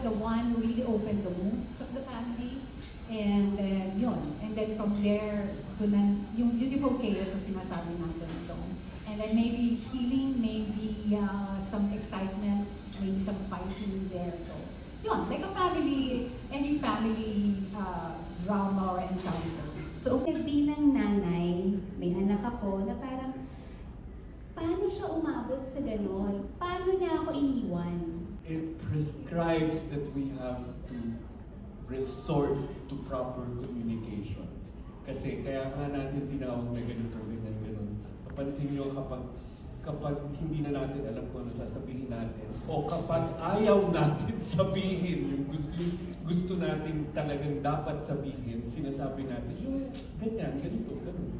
the one who really opened the wounds of the family. And yun. And then from there, yung beautiful chaos na sinasabi natin doon. And then maybe healing, maybe some excitement, maybe some fighting there. So, yun, like a family, any family drama or encounter. So, bilang nanay, may anak ako na parang, paano siya umabot sa ganon? Paano niya ako iniwan? It prescribes that we have to resort to proper communication. Kasi kaya nga natin tinawag na ganito, ganun. Napansin nyo kapag hindi na natin alam kung ano sasabihin natin, o kapag ayaw natin sabihin yung gusto natin talagang dapat sabihin, sinasabi natin, yung ganyan, ganito, ganun.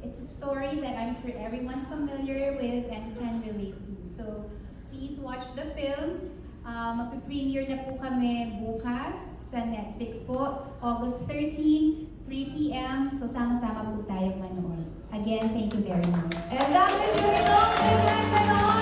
It's a story that I'm sure everyone's familiar with and can relate to. So, please watch the film. Mag-premiere na po kami bukas sa Netflix po, August 13, 3 p.m. So, sama-sama po tayong manood. Again, thank you very much. And that is the film.